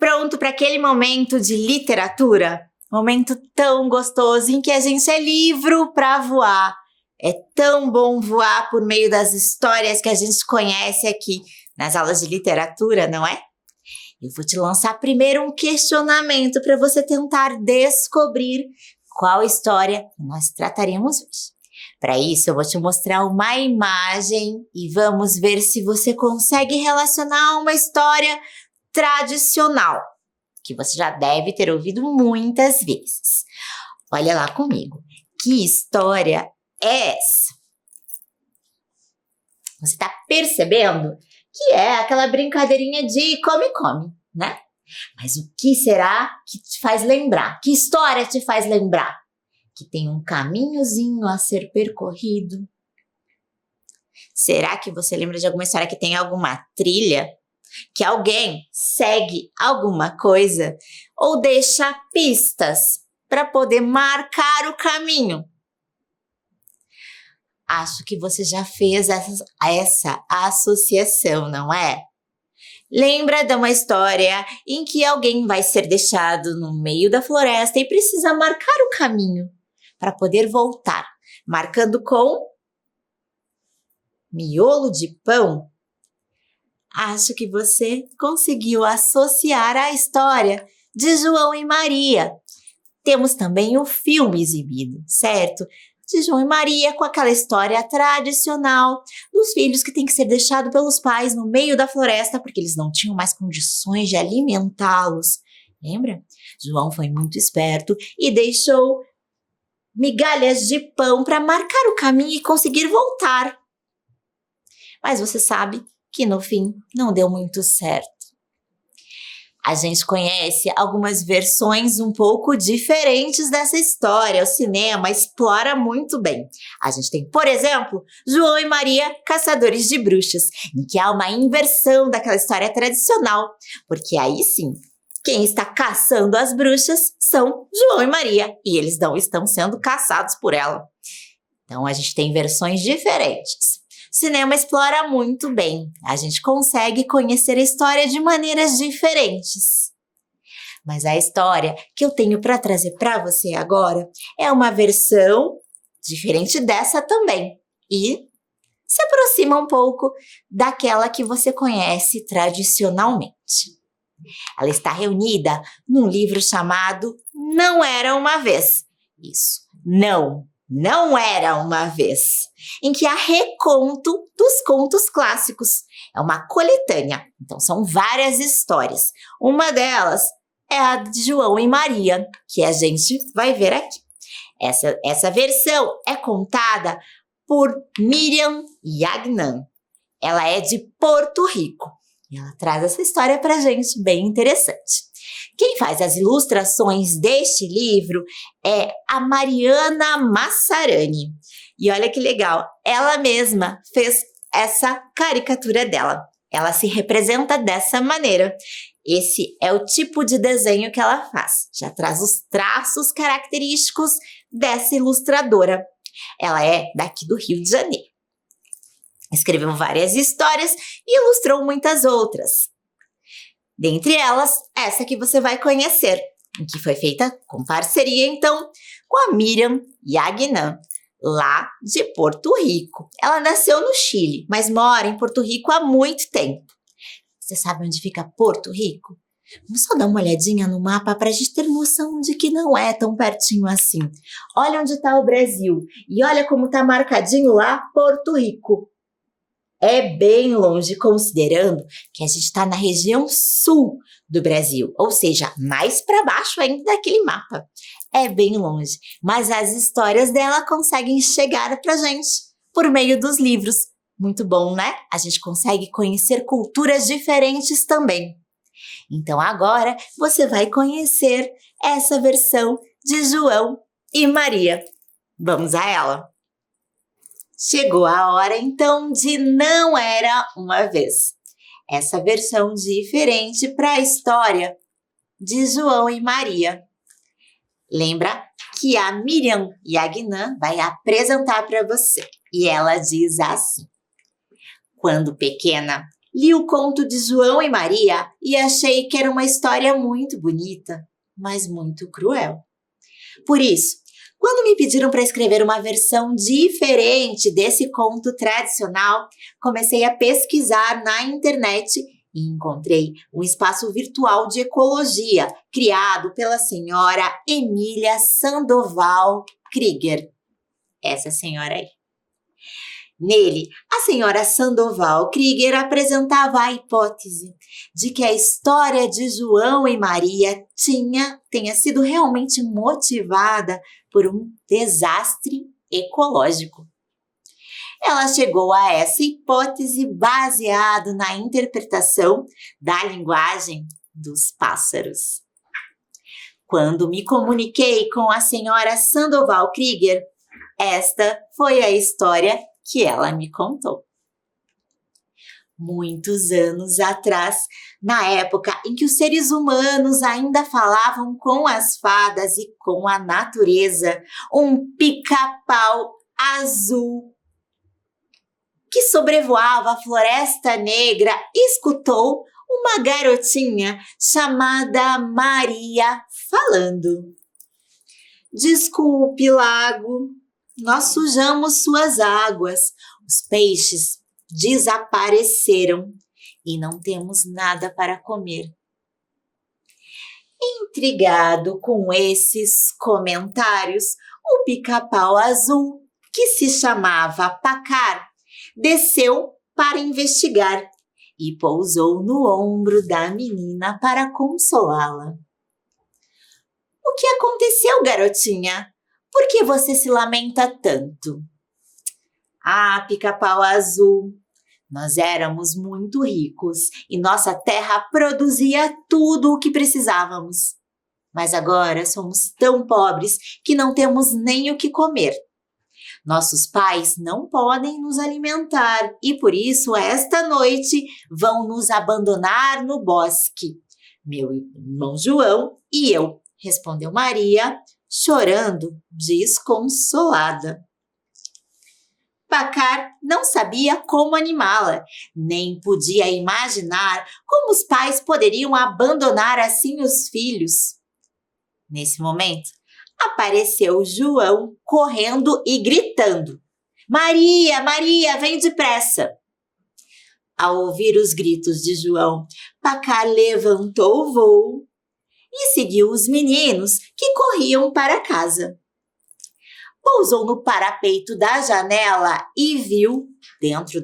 Pronto para aquele momento de literatura? Momento tão gostoso em que a gente é livre para voar. É tão bom voar por meio das histórias que a gente conhece aqui nas aulas de literatura, não é? Eu vou te lançar primeiro um questionamento para você tentar descobrir qual história nós trataremos hoje. Para isso, eu vou te mostrar uma imagem e vamos ver se você consegue relacionar uma história tradicional, que você já deve ter ouvido muitas vezes. Olha lá comigo. Que história é essa? Você está percebendo que é aquela brincadeirinha de come-come, né? Mas o que será que te faz lembrar? Que história te faz lembrar? Que tem um caminhozinho a ser percorrido? Será que você lembra de alguma história que tem alguma trilha? Que alguém segue alguma coisa ou deixa pistas para poder marcar o caminho? Acho que você já fez essa associação, não é? Lembra de uma história em que alguém vai ser deixado no meio da floresta e precisa marcar o caminho para poder voltar, marcando com miolo de pão? Acho que você conseguiu associar a história de João e Maria. Temos também o filme exibido, certo? De João e Maria, com aquela história tradicional dos filhos que têm que ser deixados pelos pais no meio da floresta porque eles não tinham mais condições de alimentá-los. Lembra? João foi muito esperto e deixou migalhas de pão para marcar o caminho e conseguir voltar. Mas você sabe que no fim não deu muito certo. A gente conhece algumas versões um pouco diferentes dessa história. O cinema explora muito bem. A gente tem, por exemplo, João e Maria, Caçadores de Bruxas, em que há uma inversão daquela história tradicional, porque aí sim, quem está caçando as bruxas são João e Maria, e eles não estão sendo caçados por ela. Então a gente tem versões diferentes. O cinema explora muito bem. A gente consegue conhecer a história de maneiras diferentes. Mas a história que eu tenho para trazer para você agora é uma versão diferente dessa também. E se aproxima um pouco daquela que você conhece tradicionalmente. Ela está reunida num livro chamado Não Era Uma Vez. Isso, não era uma vez, em que há reconto dos contos clássicos. É uma coletânea, então são várias histórias. Uma delas é a de João e Maria, que a gente vai ver aqui. Essa versão é contada por Miriam Yagnan. Ela é de Porto Rico e ela traz essa história pra gente, bem interessante. Quem faz as ilustrações deste livro é a Mariana Massarani. E olha que legal, ela mesma fez essa caricatura dela. Ela se representa dessa maneira. Esse é o tipo de desenho que ela faz. Já traz os traços característicos dessa ilustradora. Ela é daqui do Rio de Janeiro. Escreveu várias histórias e ilustrou muitas outras. Dentre elas, essa que você vai conhecer, que foi feita com parceria, então, com a Miriam Yagnan, lá de Porto Rico. Ela nasceu no Chile, mas mora em Porto Rico há muito tempo. Você sabe onde fica Porto Rico? Vamos só dar uma olhadinha no mapa para a gente ter noção de que não é tão pertinho assim. Olha onde está o Brasil e olha como está marcadinho lá Porto Rico. É bem longe, considerando que a gente está na região sul do Brasil, ou seja, mais para baixo ainda daquele mapa. É bem longe, mas as histórias dela conseguem chegar para a gente por meio dos livros. Muito bom, né? A gente consegue conhecer culturas diferentes também. Então agora você vai conhecer essa versão de João e Maria. Vamos a ela! Chegou a hora, então, de Não Era Uma Vez. Essa versão diferente para a história de João e Maria. Lembra que a Miriam Yagnan vai apresentar para você. E ela diz assim: quando pequena, Li o conto de João e Maria e achei que era uma história muito bonita, mas muito cruel. Por isso, quando me pediram para escrever uma versão diferente desse conto tradicional, comecei a pesquisar na internet e encontrei um espaço virtual de ecologia criado pela senhora Emília Sandoval Krieger. Essa senhora aí. Nele, a senhora Sandoval Krieger apresentava a hipótese de que a história de João e Maria tenha sido realmente motivada por um desastre ecológico. Ela chegou a essa hipótese baseado na interpretação da linguagem dos pássaros. Quando me comuniquei com a senhora Sandoval Krieger, esta foi a história que ela me contou. Muitos anos atrás, na época em que os seres humanos ainda falavam com as fadas e com a natureza, um pica-pau azul que sobrevoava a Floresta Negra escutou uma garotinha chamada Maria falando: "Desculpe, lago, nós sujamos suas águas, os peixes desapareceram e não temos nada para comer." Intrigado com esses comentários, o pica-pau azul, que se chamava Pacar, desceu para investigar e pousou no ombro da menina para consolá-la. "O que aconteceu, garotinha? Por que você se lamenta tanto?" "Ah, pica-pau azul, nós éramos muito ricos e nossa terra produzia tudo o que precisávamos. Mas agora somos tão pobres que não temos nem o que comer. Nossos pais não podem nos alimentar e por isso esta noite vão nos abandonar no bosque. Meu irmão João e eu", respondeu Maria, chorando desconsolada. Pacar não sabia como animá-la, nem podia imaginar como os pais poderiam abandonar assim os filhos. Nesse momento, apareceu João correndo e gritando: "Maria, Maria, vem depressa!" Ao ouvir os gritos de João, Pacar levantou o voo e seguiu os meninos que corriam para casa. Pousou no parapeito da janela e viu, dentro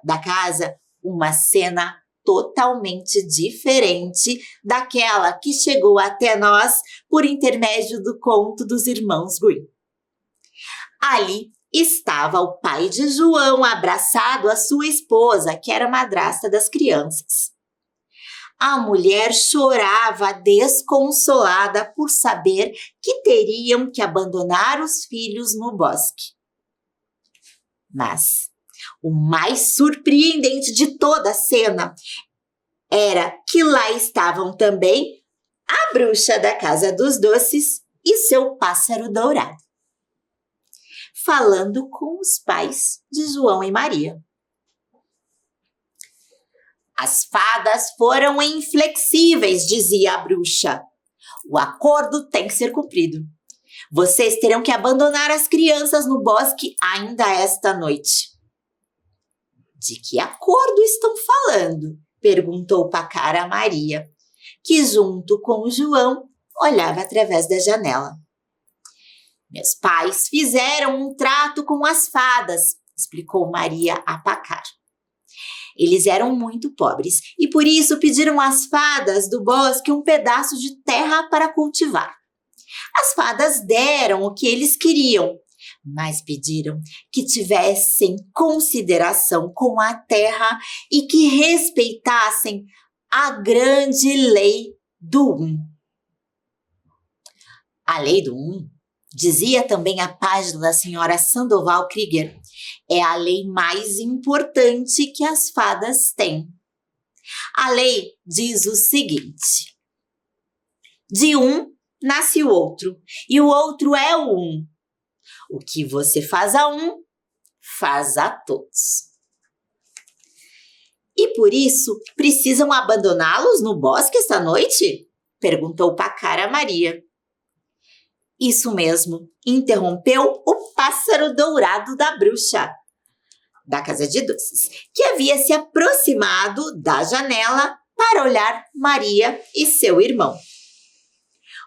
da casa, uma cena totalmente diferente daquela que chegou até nós por intermédio do conto dos irmãos Grimm. Ali estava o pai de João abraçado à sua esposa, que era madrasta das crianças. A mulher chorava desconsolada por saber que teriam que abandonar os filhos no bosque. Mas o mais surpreendente de toda a cena era que lá estavam também a bruxa da Casa dos Doces e seu pássaro dourado, falando com os pais de João e Maria. "As fadas foram inflexíveis", dizia a bruxa. "O acordo tem que ser cumprido. Vocês terão que abandonar as crianças no bosque ainda esta noite." "De que acordo estão falando?" perguntou Pacar a Maria, que junto com o João olhava através da janela. "Meus pais fizeram um trato com as fadas", explicou Maria a Pacar. "Eles eram muito pobres e por isso pediram às fadas do bosque um pedaço de terra para cultivar. As fadas deram o que eles queriam, mas pediram que tivessem consideração com a terra e que respeitassem a grande lei do A lei do dizia também a página da senhora Sandoval Krieger, é a lei mais importante que as fadas têm. A lei diz o seguinte: de um nasce o outro, e o outro é o um. O que você faz a um, faz a todos. E por isso precisam abandoná-los no bosque esta noite? Perguntou Pacar a Maria. Isso mesmo, interrompeu o pássaro dourado da bruxa da casa de doces, que havia se aproximado da janela para olhar Maria e seu irmão.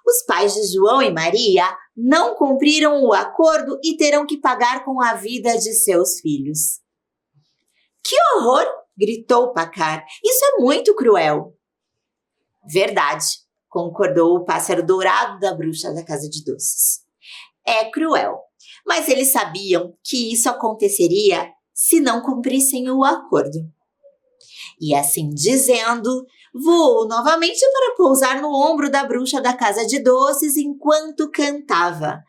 Os pais de João e Maria não cumpriram o acordo e terão que pagar com a vida de seus filhos. Que horror! Gritou Pacar. Isso é muito cruel. Verdade, concordou o pássaro dourado da bruxa da casa de doces. É cruel, mas eles sabiam que isso aconteceria se não cumprissem o acordo. E assim dizendo, voou novamente para pousar no ombro da bruxa da casa de doces enquanto cantava.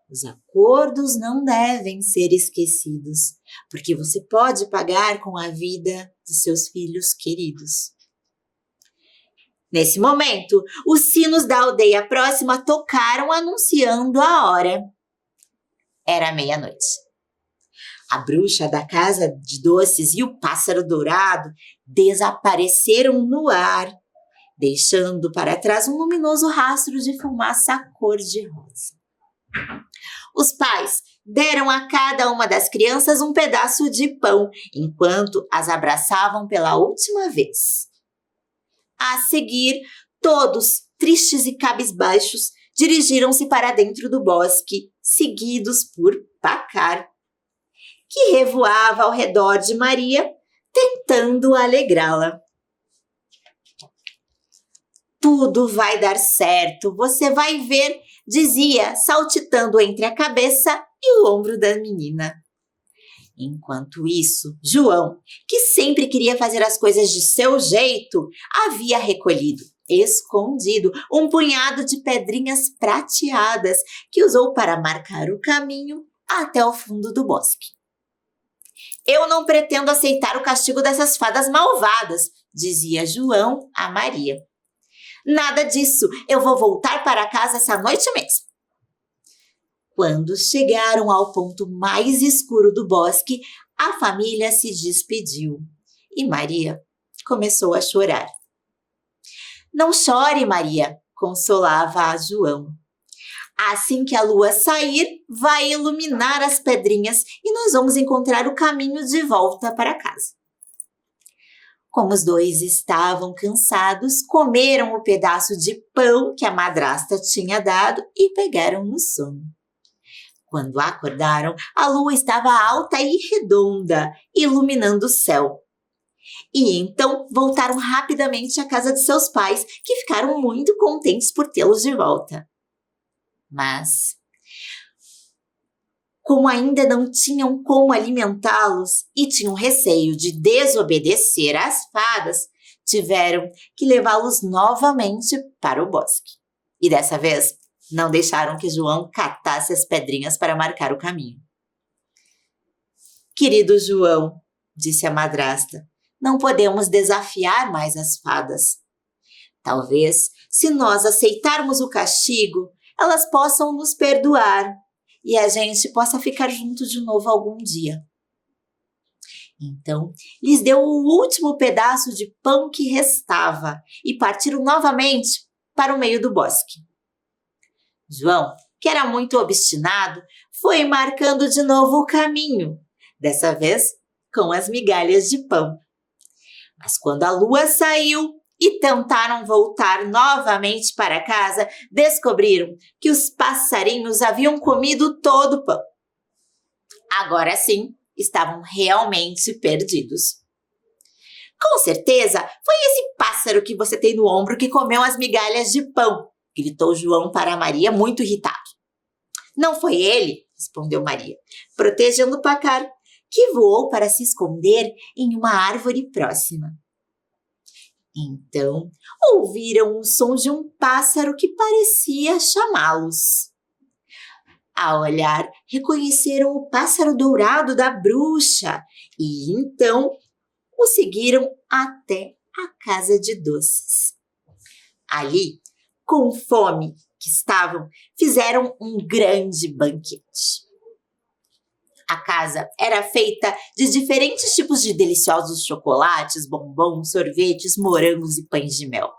Os acordos não devem ser esquecidos, porque você pode pagar com a vida dos seus filhos queridos. Nesse momento, os sinos da aldeia próxima tocaram anunciando a hora. Era meia-noite. A bruxa da casa de doces e o pássaro dourado desapareceram no ar, deixando para trás um luminoso rastro de fumaça cor-de-rosa. Os pais deram a cada uma das crianças um pedaço de pão, enquanto as abraçavam pela última vez. A seguir, todos, tristes e cabisbaixos, dirigiram-se para dentro do bosque, seguidos por Pacar, que revoava ao redor de Maria, tentando alegrá-la. Tudo vai dar certo, você vai ver, dizia, saltitando entre a cabeça e o ombro da menina. Enquanto isso, João, que sempre queria fazer as coisas de seu jeito, havia recolhido, escondido, um punhado de pedrinhas prateadas que usou para marcar o caminho até o fundo do bosque. Eu não pretendo aceitar o castigo dessas fadas malvadas, dizia João a Maria. Nada disso, eu vou voltar para casa essa noite mesmo. Quando chegaram ao ponto mais escuro do bosque, a família se despediu e Maria começou a chorar. Não chore, Maria, consolava a João. Assim que a lua sair, vai iluminar as pedrinhas e nós vamos encontrar o caminho de volta para casa. Como os dois estavam cansados, comeram o pedaço de pão que a madrasta tinha dado e pegaram no sono. Quando acordaram, a lua estava alta e redonda, iluminando o céu. E então voltaram rapidamente à casa de seus pais, que ficaram muito contentes por tê-los de volta. Mas, como ainda não tinham como alimentá-los e tinham receio de desobedecer às fadas, tiveram que levá-los novamente para o bosque. E dessa vez, não deixaram que João catasse as pedrinhas para marcar o caminho. Querido João, disse a madrasta, não podemos desafiar mais as fadas. Talvez, se nós aceitarmos o castigo, elas possam nos perdoar e a gente possa ficar junto de novo algum dia. Então, lhes deu o último pedaço de pão que restava e partiram novamente para o meio do bosque. João, que era muito obstinado, foi marcando de novo o caminho, dessa vez com as migalhas de pão. Mas quando a lua saiu e tentaram voltar novamente para casa, descobriram que os passarinhos haviam comido todo o pão. Agora sim, estavam realmente perdidos. Com certeza, foi esse pássaro que você tem no ombro que comeu as migalhas de pão, gritou João para Maria, muito irritado. Não foi ele, respondeu Maria, protegendo Pacar, que voou para se esconder em uma árvore próxima. Então, ouviram o som de um pássaro que parecia chamá-los. Ao olhar, reconheceram o pássaro dourado da bruxa e, então, o seguiram até a casa de doces. Ali, com fome que estavam, fizeram um grande banquete. A casa era feita de diferentes tipos de deliciosos chocolates, bombons, sorvetes, morangos e pães de mel.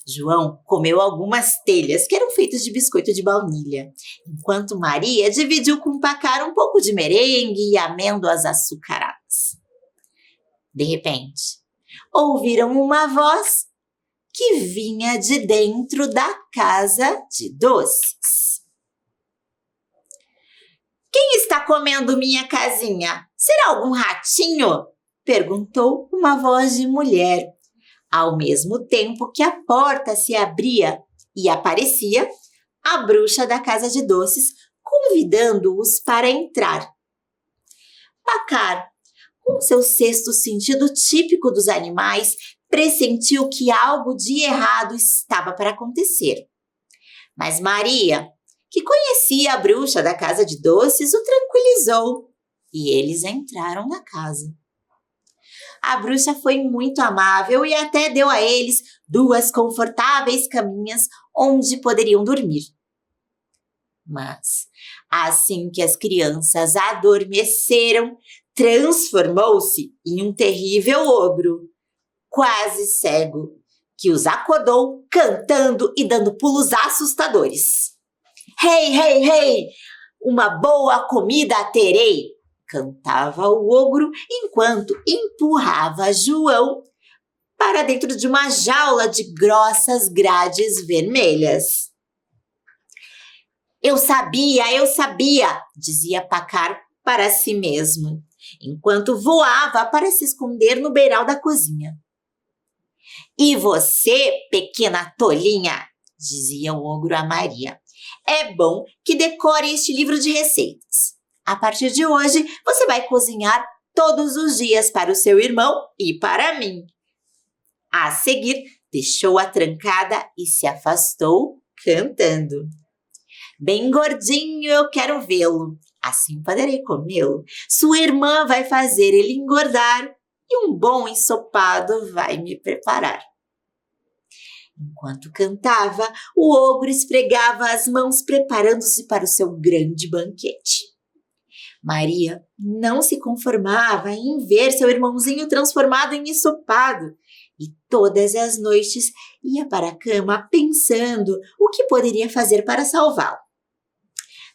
João comeu algumas telhas que eram feitas de biscoito de baunilha, enquanto Maria dividiu com Pacar um pouco de merengue e amêndoas açucaradas. De repente, ouviram uma voz que vinha de dentro da casa de doces. Quem está comendo minha casinha? Será algum ratinho? Perguntou uma voz de mulher, ao mesmo tempo que a porta se abria e aparecia a bruxa da casa de doces, convidando-os para entrar. Pacar, com seu sexto sentido típico dos animais, pressentiu que algo de errado estava para acontecer. Mas Maria, que conhecia a bruxa da casa de doces, o tranquilizou e eles entraram na casa. A bruxa foi muito amável e até deu a eles 2 confortáveis caminhas onde poderiam dormir. Mas, assim que as crianças adormeceram, transformou-se em um terrível ogro, quase cego, que os acordou cantando e dando pulos assustadores. Hey, hey, hey! Uma boa comida terei! Cantava o ogro enquanto empurrava João para dentro de uma jaula de grossas grades vermelhas. Eu sabia, dizia Pacar para si mesmo, enquanto voava para se esconder no beiral da cozinha. E você, pequena tolinha, dizia o ogro a Maria, é bom que decore este livro de receitas. A partir de hoje, você vai cozinhar todos os dias para o seu irmão e para mim. A seguir, deixou-a trancada e se afastou cantando. Bem gordinho eu quero vê-lo, assim poderei comê-lo. Sua irmã vai fazer ele engordar e um bom ensopado vai me preparar. Enquanto cantava, o ogro esfregava as mãos preparando-se para o seu grande banquete. Maria não se conformava em ver seu irmãozinho transformado em ensopado e todas as noites ia para a cama pensando o que poderia fazer para salvá-lo.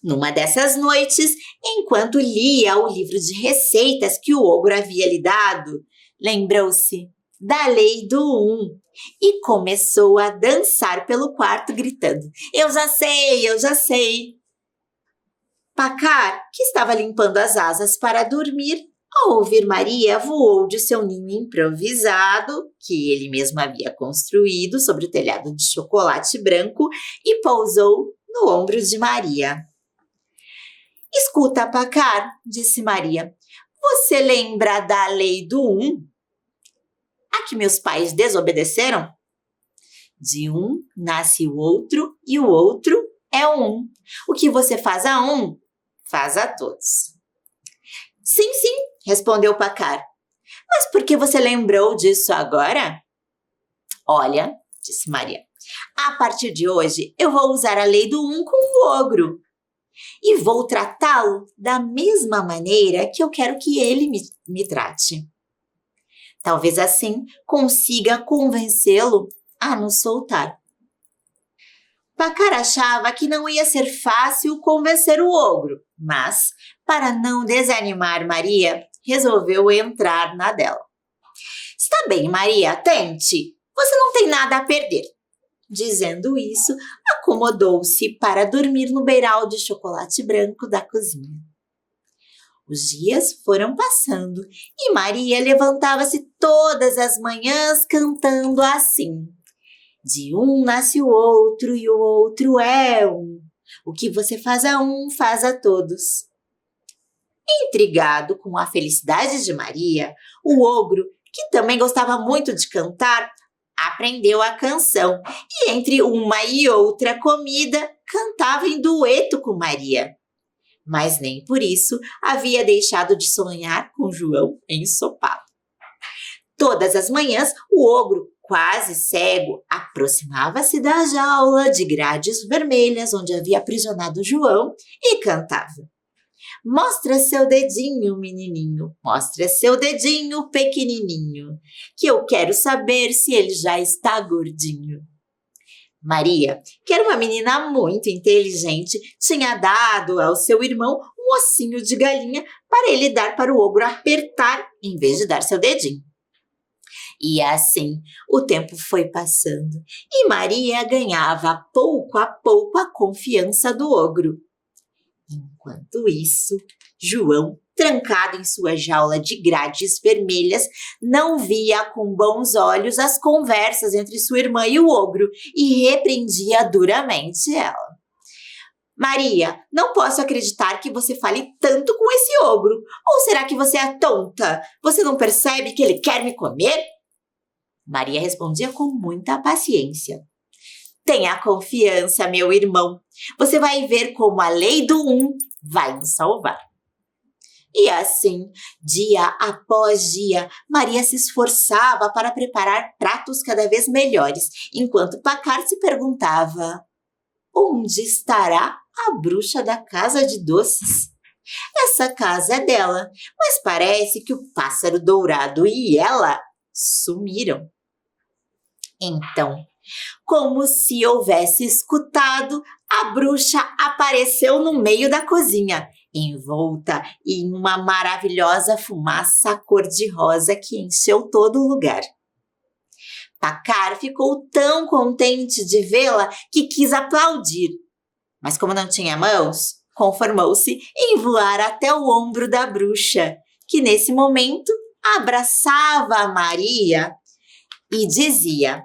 Numa dessas noites, enquanto lia o livro de receitas que o ogro havia lhe dado, lembrou-se da lei do 1 e começou a dançar pelo quarto gritando: Eu já sei! Pacar, que estava limpando as asas para dormir, ao ouvir Maria, voou de seu ninho improvisado, que ele mesmo havia construído sobre o telhado de chocolate branco, e pousou no ombro de Maria. Escuta, Pacar, disse Maria, você lembra da lei do 1? A que meus pais desobedeceram? De um nasce o outro e o outro é um. O que você faz a um, faz a todos. Sim, respondeu Pacar. Mas por que você lembrou disso agora? Olha, disse Maria, a partir de hoje eu vou usar a lei do 1 com o ogro. E vou tratá-lo da mesma maneira que eu quero que ele me trate. Talvez assim consiga convencê-lo a nos soltar. Pacar achava que não ia ser fácil convencer o ogro, mas, para não desanimar Maria, resolveu entrar na dela. Está bem, Maria, tente. Você não tem nada a perder. Dizendo isso, acomodou-se para dormir no beiral de chocolate branco da cozinha. Os dias foram passando e Maria levantava-se todas as manhãs cantando assim. De um nasce o outro e o outro é um. O que você faz a um, faz a todos. Intrigado com a felicidade de Maria, o ogro, que também gostava muito de cantar, aprendeu a canção e entre uma e outra comida cantava em dueto com Maria. Mas nem por isso havia deixado de sonhar com João ensopado. Todas as manhãs, o ogro, quase cego, aproximava-se da jaula de grades vermelhas onde havia aprisionado João e cantava. Mostra seu dedinho, menininho, mostra seu dedinho pequenininho, que eu quero saber se ele já está gordinho. Maria, que era uma menina muito inteligente, tinha dado ao seu irmão um ossinho de galinha para ele dar para o ogro apertar em vez de dar seu dedinho. E assim o tempo foi passando e Maria ganhava pouco a pouco a confiança do ogro. Enquanto isso, João, trancado em sua jaula de grades vermelhas, não via com bons olhos as conversas entre sua irmã e o ogro e repreendia duramente ela. Maria, não posso acreditar que você fale tanto com esse ogro. Ou será que você é tonta? Você não percebe que ele quer me comer? Maria respondia com muita paciência. Tenha confiança, meu irmão. Você vai ver como a lei do vai nos salvar. E assim, dia após dia, Maria se esforçava para preparar pratos cada vez melhores, enquanto Pacar se perguntava: onde estará a bruxa da casa de doces? Essa casa é dela, mas parece que o pássaro dourado e ela sumiram. Então, como se houvesse escutado, a bruxa apareceu no meio da cozinha, envolta em uma maravilhosa fumaça cor-de-rosa que encheu todo o lugar. Pacar ficou tão contente de vê-la que quis aplaudir, mas como não tinha mãos, conformou-se em voar até o ombro da bruxa, que nesse momento abraçava a Maria e dizia: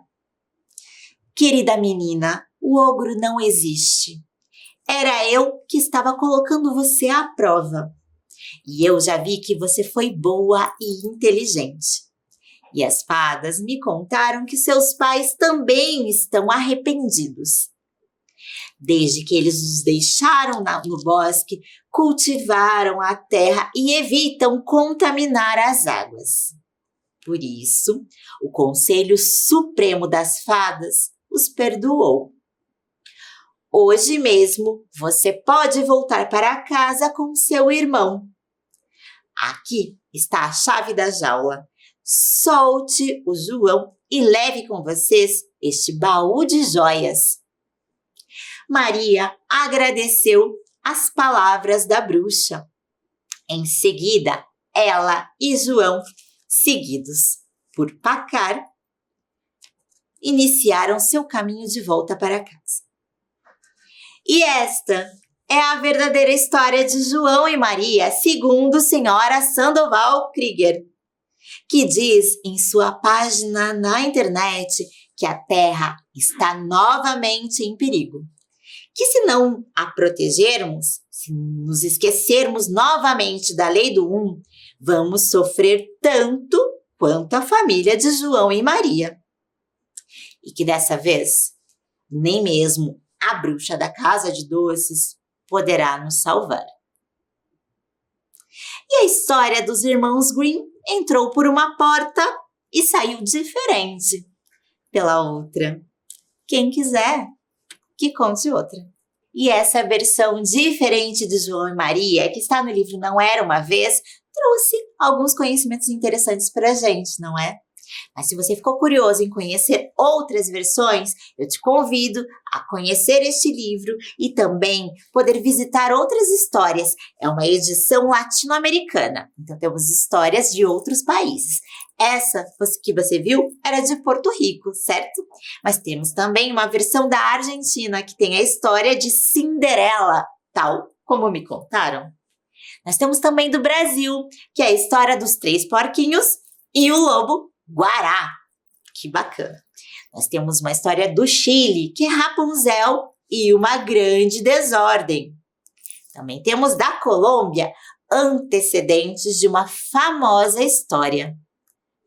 querida menina, o ogro não existe. Era eu que estava colocando você à prova. E eu já vi que você foi boa e inteligente. E as fadas me contaram que seus pais também estão arrependidos. Desde que eles os deixaram no bosque, cultivaram a terra e evitam contaminar as águas. Por isso, o Conselho Supremo das Fadas os perdoou. Hoje mesmo você pode voltar para casa com seu irmão. Aqui está a chave da jaula. Solte o João e leve com vocês este baú de joias. Maria agradeceu as palavras da bruxa. Em seguida, ela e João, seguidos por Pacar, iniciaram seu caminho de volta para casa. E esta é a verdadeira história de João e Maria, segundo senhora Sandoval Krieger, que diz em sua página na internet que a Terra está novamente em perigo. Que se não a protegermos, se nos esquecermos novamente da lei do vamos sofrer tanto quanto a família de João e Maria. E que dessa vez, nem mesmo a bruxa da casa de doces poderá nos salvar. E a história dos irmãos Grimm entrou por uma porta e saiu diferente pela outra. Quem quiser, que conte outra. E essa versão diferente de João e Maria, que está no livro Não Era Uma Vez, trouxe alguns conhecimentos interessantes para a gente, não é? Mas se você ficou curioso em conhecer outras versões, eu te convido a conhecer este livro e também poder visitar outras histórias. É uma edição latino-americana, então temos histórias de outros países. Essa que você viu era de Porto Rico, certo? Mas temos também uma versão da Argentina que tem a história de Cinderela, tal como me contaram. Nós temos também do Brasil, que é a história dos 3 porquinhos e o lobo Guará. Que bacana. Nós temos uma história do Chile, que é Rapunzel e uma grande desordem. Também temos da Colômbia antecedentes de uma famosa história.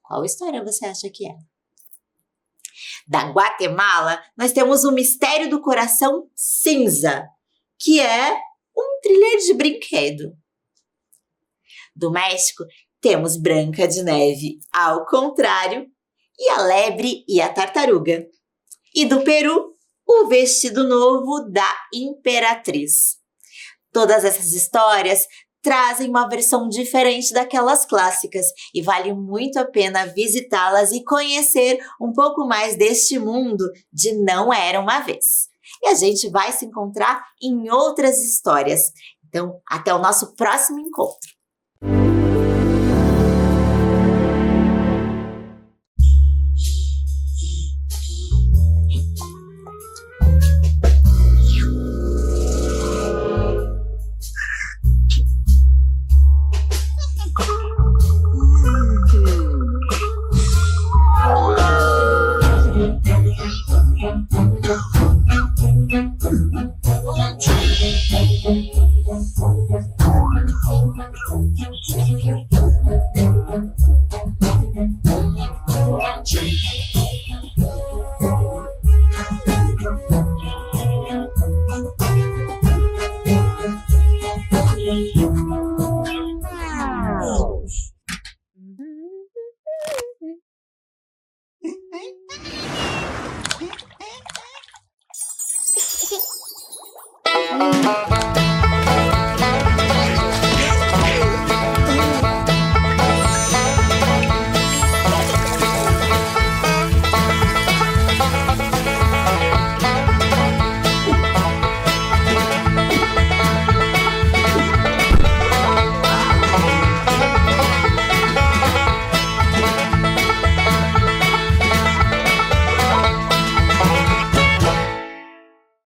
Qual história você acha que é? Da Guatemala, nós temos o Mistério do Coração Cinza, que é um thriller de brinquedo. Do México, temos Branca de Neve ao contrário e a Lebre e a Tartaruga. E do Peru, o Vestido Novo da Imperatriz. Todas essas histórias trazem uma versão diferente daquelas clássicas e vale muito a pena visitá-las e conhecer um pouco mais deste mundo de Não Era Uma Vez. E a gente vai se encontrar em outras histórias. Então, até o nosso próximo encontro!